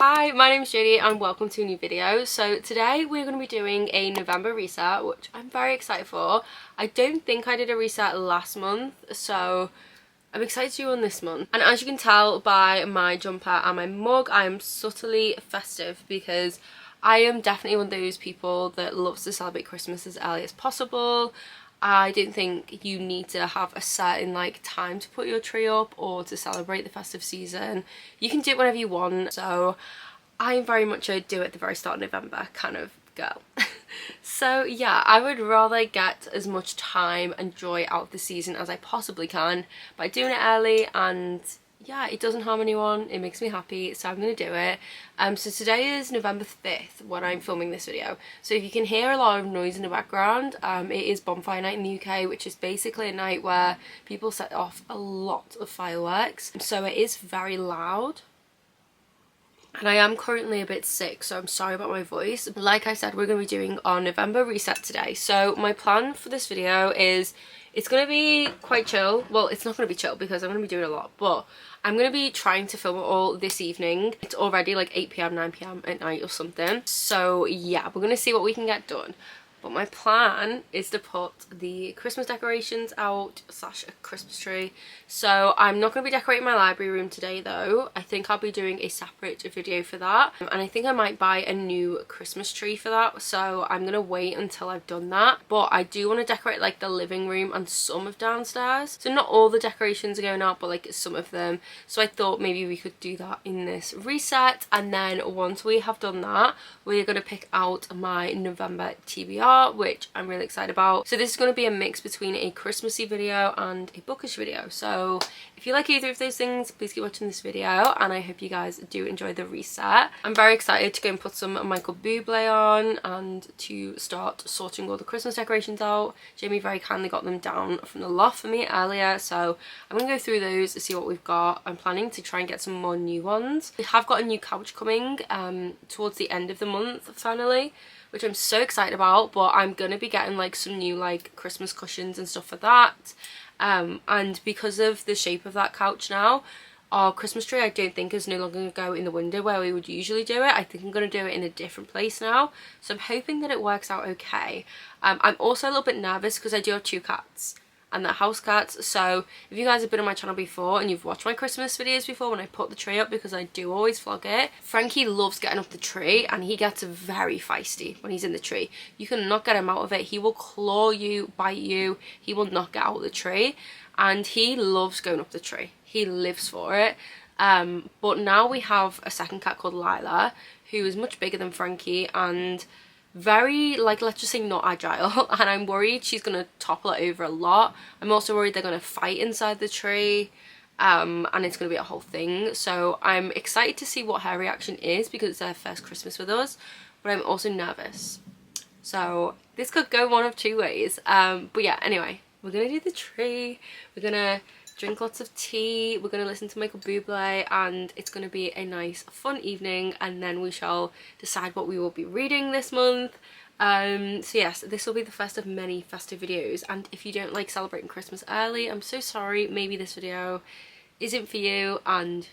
Hi, my name's Jodie and welcome to a new video. So today we're going to be doing a November reset, which I'm very excited for. I don't think I did a reset last month, so I'm excited to do one this month. And as you can tell by my jumper and my mug, I am subtly festive because I am definitely one of those people that loves to celebrate Christmas as early as possible. I don't think you need to have a certain time to put your tree up or to celebrate the festive season. You can do it whenever you want, so I'm very much a do it at the very start of November kind of girl. So yeah, I would rather get as much time and joy out of the season as I possibly can by doing it early, and yeah, it doesn't harm anyone, it makes me happy, so I'm gonna do it. So today is November 5th when I'm filming this video, so if you can hear a lot of noise in the background, it is bonfire night in the UK, which is basically a night where people set off a lot of fireworks, so it is very loud. And I am currently a bit sick, so I'm sorry about my voice. Like I said, we're going to be doing our November reset today. So my plan for this video is it's going to be quite chill. Well, it's not going to be chill because I'm going to be doing a lot, but I'm going to be trying to film it all this evening. It's already like 8 PM, 9 PM at night or something. So yeah, we're going to see what we can get done. But my plan is to put the Christmas decorations out / a Christmas tree. So I'm not going to be decorating my library room today though. I think I'll be doing a separate video for that. And I think I might buy a new Christmas tree for that. So I'm going to wait until I've done that. But I do want to decorate like the living room and some of downstairs. So not all the decorations are going out, but like some of them. So I thought maybe we could do that in this reset. And then once we have done that, we're going to pick out my November TBR, which I'm really excited about. So this is going to be a mix between a Christmassy video and a bookish video. So if you like either of those things, please keep watching this video, and I hope you guys do enjoy the reset. I'm very excited to go and put some Michael Bublé on and to start sorting all the Christmas decorations out. Jamie very kindly got them down from the loft for me earlier, so I'm going to go through those to see what we've got. I'm planning to try and get some more new ones. We have got a new couch coming towards the end of the month finally, which I'm so excited about, but I'm gonna be getting like some new like Christmas cushions and stuff for that. And because of the shape of that couch now, our Christmas tree I don't think is no longer gonna go in the window where we would usually do it. I think I'm gonna do it in a different place now, so I'm hoping that it works out okay. I'm also a little bit nervous because I do have 2 cats and they're house cats, so if you guys have been on my channel before and you've watched my Christmas videos before when I put the tree up, because I do always vlog it, Frankie loves getting up the tree and he gets very feisty when he's in the tree. You cannot get him out of it. He will claw you, bite you, he will not get out of the tree, and he loves going up the tree. He lives for it. But now we have a second cat called Lila, who is much bigger than Frankie and very let's just say not agile, and I'm worried she's gonna topple it over a lot. I'm also worried they're gonna fight inside the tree, and it's gonna be a whole thing. So I'm excited to see what her reaction is because it's their first Christmas with us, but I'm also nervous. So this could go one of 2 ways. But yeah, anyway, we're gonna do the tree, we're gonna drink lots of tea, we're going to listen to Michael Bublé, and it's going to be a nice fun evening, and then we shall decide what we will be reading this month. So yes, this will be the first of many festive videos, and if you don't like celebrating Christmas early, I'm so sorry, maybe this video isn't for you, and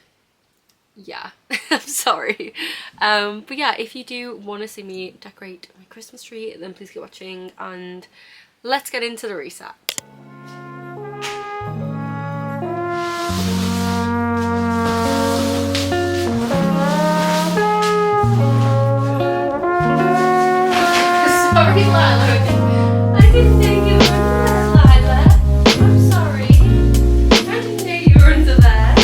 yeah, I'm sorry. But yeah, if you do want to see me decorate my Christmas tree, then please keep watching, and let's get into the reset. Sorry, Lila. I didn't know you were under there, Lila. I'm sorry. I didn't know you were under there.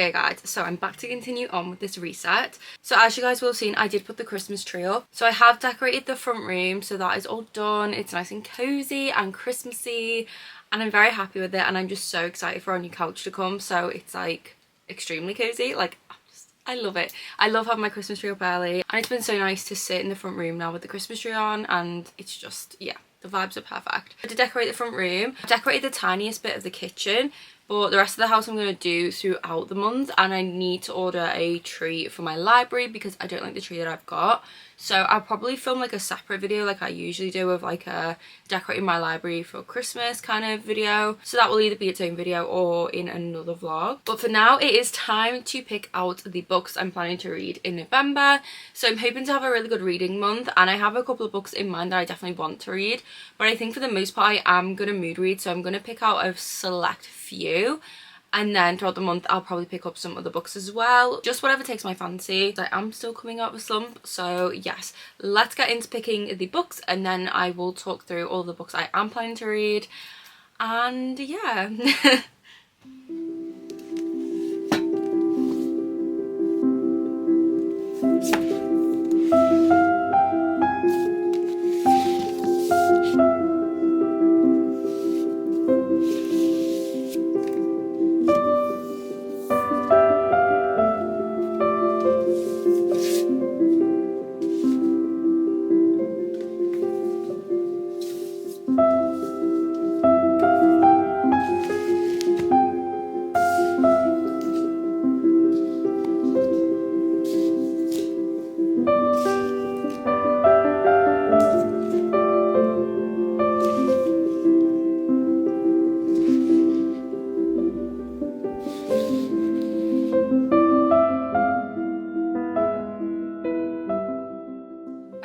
Okay guys, so I'm back to continue on with this reset. So as you guys will have seen, I did put the Christmas tree up. So I have decorated the front room, so that is all done. It's nice and cozy and Christmassy, and I'm very happy with it, and I'm just so excited for our new couch to come. So it's like extremely cozy, like I love it. I love having my Christmas tree up early, and it's been so nice to sit in the front room now with the Christmas tree on, and it's just, yeah, the vibes are perfect. To decorate the front room, I decorated the tiniest bit of the kitchen, but the rest of the house I'm going to do throughout the month, and I need to order a tree for my library because I don't like the tree that I've got. So I'll probably film like a separate video like I usually do of like a decorating my library for Christmas kind of video. So that will either be its own video or in another vlog. But for now, it is time to pick out the books I'm planning to read in November. So I'm hoping to have a really good reading month, and I have a couple of books in mind that I definitely want to read. But I think for the most part I am going to mood read, so I'm going to pick out a select few. And then throughout the month, I'll probably pick up some other books as well. Just whatever takes my fancy. I am still coming out of a slump. So yes, let's get into picking the books, and then I will talk through all the books I am planning to read. And yeah.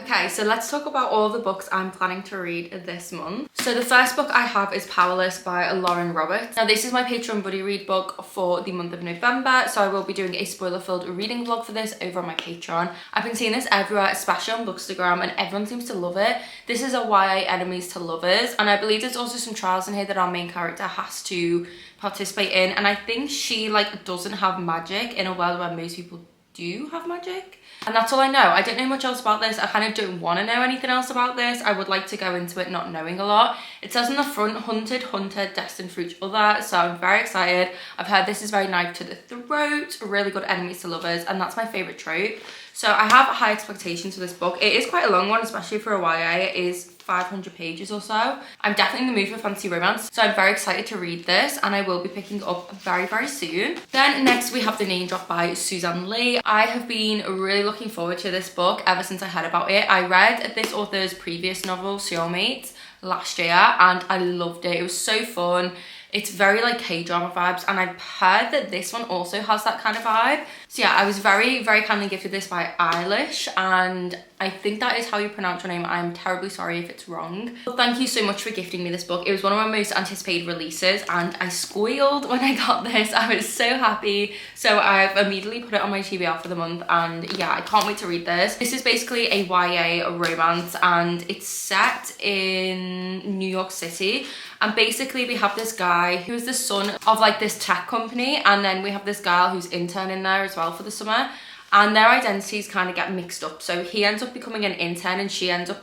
Okay, so let's talk about all the books I'm planning to read this month. So the first book I have is Powerless by Lauren Roberts. Now this is my Patreon buddy read book for the month of November, so I will be doing a spoiler-filled reading vlog for this over on my Patreon. I've been seeing this everywhere, especially on Bookstagram, and everyone seems to love it. This is a YA enemies to lovers, and I believe there's also some trials in here that our main character has to participate in, and I think she like doesn't have magic in a world where most people do have magic. And that's all I know. I don't know much else about this. I kind of don't want to know anything else about this. I would like to go into it not knowing a lot. It says on the front, hunted, hunter, destined for each other. So I'm very excited. I've heard this is very knife to the throat, really good enemies to lovers, and that's my favourite trope. So I have high expectations for this book. It is quite a long one, especially for a YA. It is 500 pages or so. I'm definitely in the mood for fantasy romance, so I'm very excited to read this, and I will be picking up very, very soon. Then next we have The Name Drop by Suzanne Lee. I have been really looking forward to this book ever since I heard about it. I read this author's previous novel, Soulmates, last year, and I loved it. It was so fun. It's very like K-drama vibes, and I've heard that this one also has that kind of vibe. So yeah, I was very, very kindly gifted this by Eilish, and I think that is how you pronounce your name. I'm terribly sorry if it's wrong. But thank you so much for gifting me this book. It was one of my most anticipated releases, and I squealed when I got this. I was so happy. So I've immediately put it on my TBR for the month, and yeah, I can't wait to read this. This is basically a YA romance, and it's set in New York City. And basically we have this guy who is the son of like this tech company, and then we have this girl who's interning there as well for the summer, and their identities kind of get mixed up. So he ends up becoming an intern, and she ends up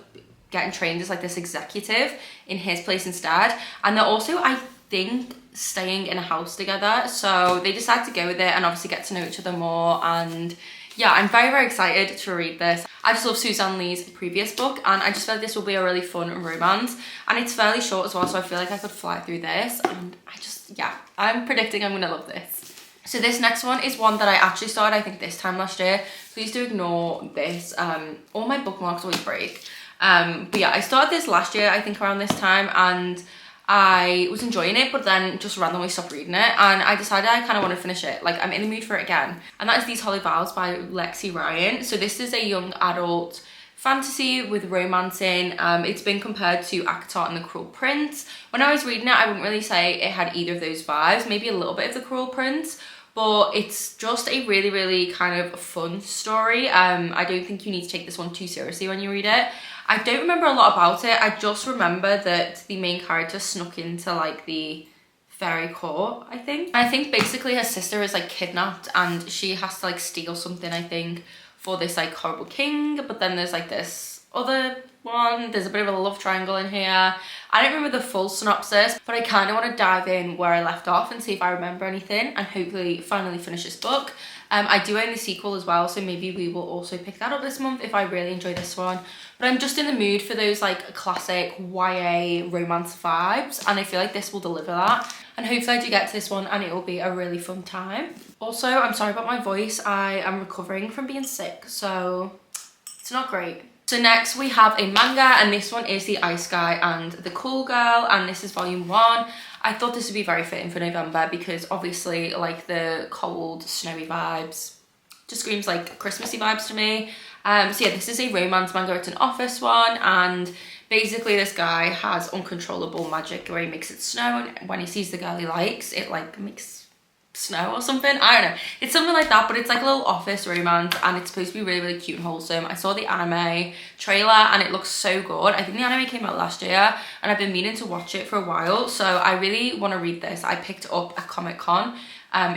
getting trained as like this executive in his place instead. And they're also, I think, staying in a house together, so they decide to go with it and obviously get to know each other more. And yeah, I'm very, very excited to read this. I just love Suzanne Lee's previous book, and I just feel like this will be a really fun romance, and it's fairly short as well, so I feel like I could fly through this, and yeah, I'm predicting I'm gonna love this. So this next one is one that I actually started, I think, this time last year. Please do ignore this. All my bookmarks always break. But yeah, I started this last year, I think around this time, and I was enjoying it, but then just randomly stopped reading it, and I decided I kind of want to finish it. Like, I'm in the mood for it again. And that is These Holy Vows by Lexi Ryan. So this is a young adult fantasy with romance in. It's been compared to ACOTAR and The Cruel Prince. When I was reading it, I wouldn't really say it had either of those vibes, maybe a little bit of The Cruel Prince, but it's just a really, really kind of fun story. I don't think you need to take this one too seriously when you read it. I don't remember a lot about it. I just remember that the main character snuck into like the very caught, I think. And I think basically her sister is like kidnapped and she has to like steal something, I think, for this like horrible king. But then there's like this other one, there's a bit of a love triangle in here. I don't remember the full synopsis, but I kind of want to dive in where I left off and see if I remember anything and hopefully finally finish this book. I do own the sequel as well, so maybe we will also pick that up this month if I really enjoy this one. But I'm just in the mood for those like classic YA romance vibes, and I feel like this will deliver that. And hopefully I do get to this one and it will be a really fun time. Also, I'm sorry about my voice. I am recovering from being sick, so it's not great. So next we have a manga, and this one is The Ice Guy and the Cool Girl, and this is volume 1. I thought this would be very fitting for November because obviously like the cold, snowy vibes just screams like Christmassy vibes to me. So yeah, this is a romance manga. It's an office one, and basically this guy has uncontrollable magic where he makes it snow, and when he sees the girl he likes, it like makes snow or something. I don't know, it's something like that, but it's like a little office romance and it's supposed to be really, really cute and wholesome. I saw the anime trailer and it looks so good. I think the anime came out last year and I've been meaning to watch it for a while, so I really want to read this. I picked it up at Comic-Con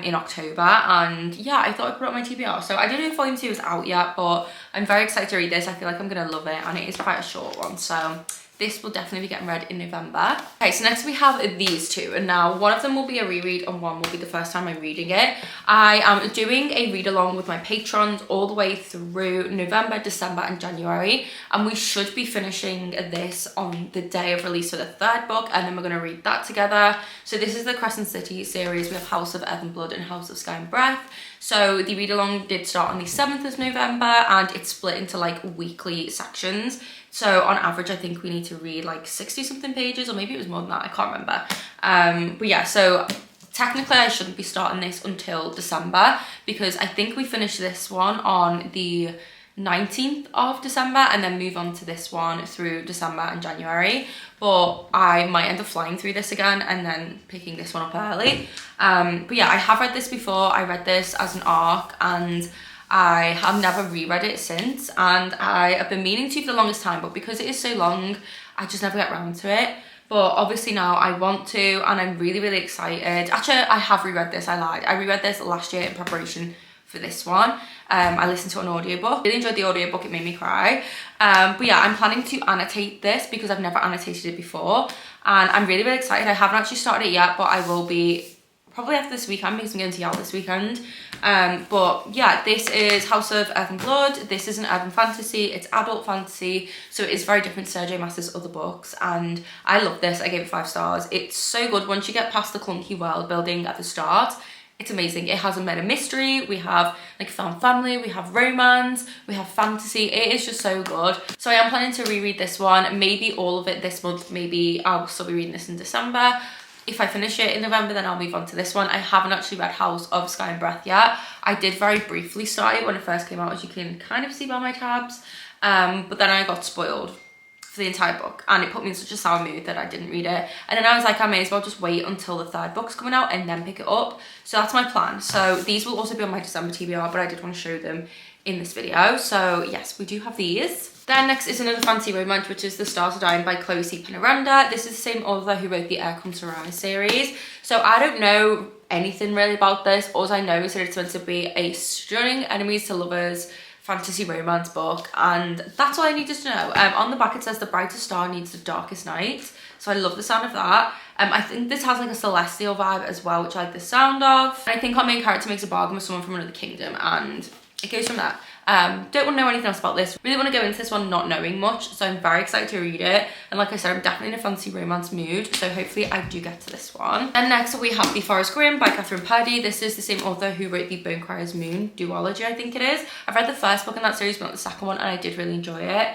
in October, and yeah, I thought I'd put it on my TBR. So I don't know if volume 2 is out yet, but I'm very excited to read this. I feel like I'm gonna love it, and it is quite a short one, so this will definitely be getting read in November. Okay, so next we have these two, and now one of them will be a reread and one will be the first time I'm reading it. I am doing a read along with my patrons all the way through November, December and January, and we should be finishing this on the day of release for the 3rd book, and then we're going to read that together. So this is the Crescent City series. We have House of Earth and Blood and House of Sky and Breath. So the read along did start on the 7th of November and it's split into like weekly sections. So on average, I think we need to read like 60 something pages, or maybe it was more than that, I can't remember. But yeah, so technically I shouldn't be starting this until December because I think we finish this one on the 19th of December and then move on to this one through December and January. But I might end up flying through this again and then picking this one up early. But yeah, I have read this before. I read this as an arc and I have never reread it since, and I have been meaning to for the longest time, but because it is so long, I just never get around to it. But obviously now I want to, and I'm really, really excited. Actually, I have reread this, I lied. I reread this last year in preparation for this one. I listened to an audiobook. Really enjoyed the audiobook, it made me cry. But yeah, I'm planning to annotate this because I've never annotated it before. And I'm really, really excited. I haven't actually started it yet, but I will be probably after this weekend because I'm going to Yale this weekend. But yeah, this is House of Earth and Blood. This is an urban fantasy. It's adult fantasy, so it is very different to Sergio Massa's other books, and I love this. I gave it 5 stars. It's so good once you get past the clunky world building at the start. It's amazing. It has a meta mystery, we have like found family, we have romance, we have fantasy. It is just so good. So I am planning to reread this one, maybe all of it this month, maybe I'll still be reading this in December. If I finish it in November, then I'll move on to this one. I haven't actually read House of Sky and Breath yet. I did very briefly start it when it first came out, as you can kind of see by my tabs. But then I got spoiled for the entire book and it put me in such a sour mood that I didn't read it. And then I was like, I may as well just wait until the 3rd book's coming out and then pick it up. So that's my plan. So these will also be on my December TBR, but I did want to show them in this video. So yes, we do have these. Then next is another fantasy romance, which is The Stars Are Dying by Chloe C. Penaranda. This is the same author who wrote the Air Comes to Rise series. So I don't know anything really about this. All I know is that it's meant to be a stunning enemies to lovers fantasy romance book, and that's all I needed to know. On the back it says the brightest star needs the darkest night, so I love the sound of that. I think this has like a celestial vibe as well, which I like the sound of. And I think our main character makes a bargain with someone from another kingdom and it goes from there. Don't want to know anything else about this. Really want to go into this one not knowing much, so I'm very excited to read it. And like I said, I'm definitely in a fantasy romance mood, so hopefully I do get to this one. And next we have The Forest Grimm by Catherine Purdy. This is the same author who wrote the Inquires Moon duology, I think it is. I've read the first book in that series, but not the second one, and I did really enjoy it.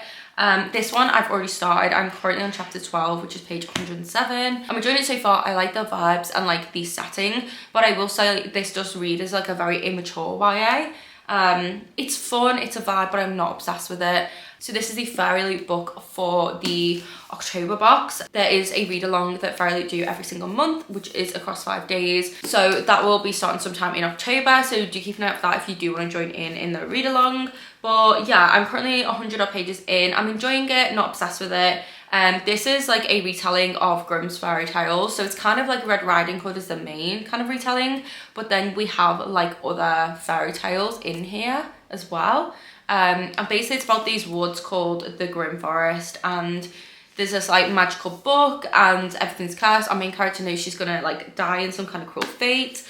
This one I've already started. I'm currently on chapter 12, which is page 107. I'm enjoying it so far. I like the vibes and like the setting, but I will say like, this does read as like a very immature YA. It's fun, it's a vibe, but I'm not obsessed with it. So this is the Fairy Loot book for the October box. There is a read along that Fairy Loot do every single month, which is across 5 days. So that will be starting sometime in October. So do keep an eye out for that if you do want to join in the read along. But yeah, I'm currently 100 odd pages in. I'm enjoying it, not obsessed with it. This is like a retelling of Grimm's fairy tales, so it's kind of like Red Riding Hood is the main kind of retelling, but then we have like other fairy tales in here as well. And basically it's about these woods called the Grimm Forest, and there's this like magical book and everything's cursed. Our main character knows she's gonna like die in some kind of cruel fate.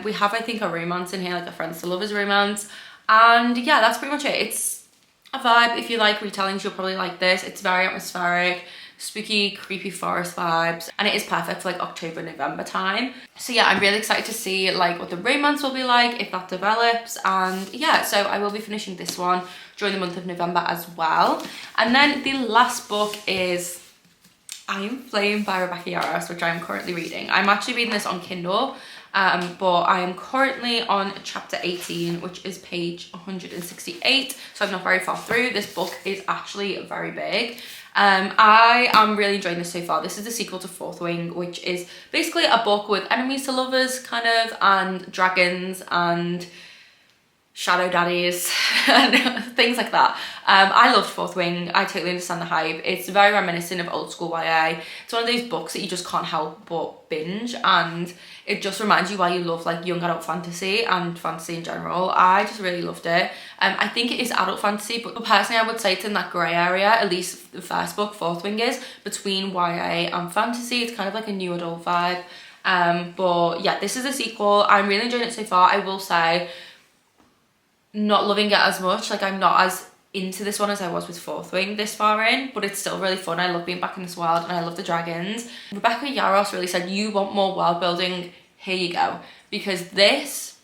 We have, I think, a romance in here, like a friends to lovers romance, and yeah, that's pretty much it. It's a vibe. If you like retellings, you'll probably like this. It's very atmospheric, spooky, creepy forest vibes, and it is perfect for like October, November time. So yeah, I'm really excited to see like what the romance will be like, if that develops. And yeah, so I will be finishing this one during the month of November as well. And then the last book is I Am Flame by Rebecca Yarros, which I'm currently reading. I'm actually reading this on Kindle, but I am currently on chapter 18, which is page 168, so I'm not very far through. This book is actually very big. I am really enjoying this so far. This is the sequel to Fourth Wing, which is basically a book with enemies to lovers kind of, and dragons and shadow daddies and things like that. I loved Fourth Wing. I totally understand the hype. It's very reminiscent of old school YA. It's one of those books that you just can't help but binge, and it just reminds you why you love like young adult fantasy and fantasy in general. I just really loved it. I think it is adult fantasy, but personally I would say it's in that grey area, at least the first book, Fourth Wing, is between YA and fantasy. It's kind of like a new adult vibe. But yeah, this is a sequel. I'm really enjoying it so far. I will say, not loving it as much. Like, I'm not as into this one as I was with Fourth Wing this far in, but it's still really fun. I love being back in this world and I love the dragons. Rebecca Yarros really said, you want more world building, here you go, because this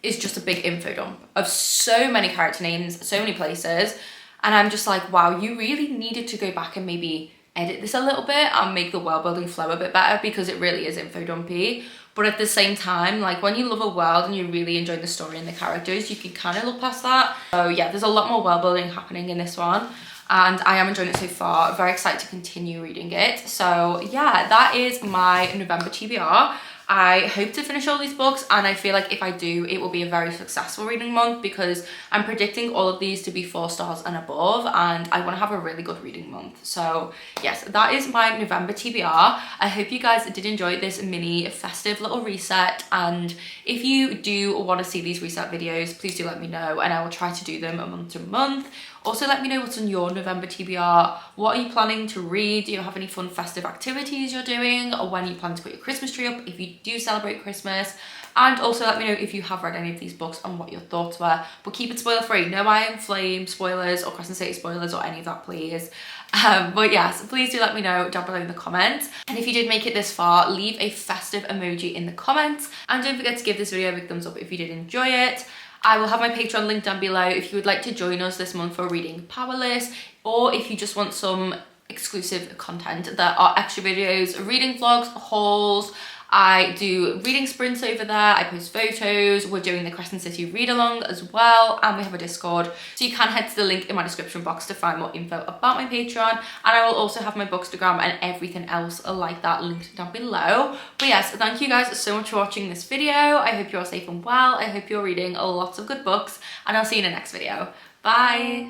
is just a big info dump of so many character names, so many places, and I'm just like, wow, you really needed to go back and maybe edit this a little bit and make the world building flow a bit better, because it really is info dumpy. But at the same time, like, when you love a world and you really enjoy the story and the characters, you can kind of look past that. So yeah, there's a lot more world building happening in this one, and I am enjoying it so far. Very excited to continue reading it. So yeah, that is my November TBR. I hope to finish all these books, and I feel like if I do, it will be a very successful reading month, because I'm predicting all of these to be 4 stars and above, and I want to have a really good reading month. So yes, that is my November TBR. I hope you guys did enjoy this mini festive little reset, and if you do want to see these reset videos, please do let me know, and I will try to do them month to month. Also, let me know what's on your November TBR. What are you planning to read? Do you have any fun festive activities you're doing? Or when are you planning to put your Christmas tree up, if you do celebrate Christmas? And also let me know if you have read any of these books and what your thoughts were. But keep it spoiler free. No I Am Flame spoilers or Crescent City spoilers or any of that, please. But yes, please do let me know down below in the comments. And if you did make it this far, leave a festive emoji in the comments. And don't forget to give this video a big thumbs up if you did enjoy it. I will have my Patreon link down below if you would like to join us this month for reading Powerless, or if you just want some exclusive content. There are extra videos, reading vlogs, hauls. I do reading sprints over there. I post photos. We're doing the Crescent City read along as well, and we have a Discord, so you can head to the link in my description box to find more info about my Patreon. And I will also have my Bookstagram and everything else like that linked down below. But yes, thank you guys so much for watching this video. I hope you're all safe and well. I hope you're reading lots of good books, and I'll see you in the next video. Bye.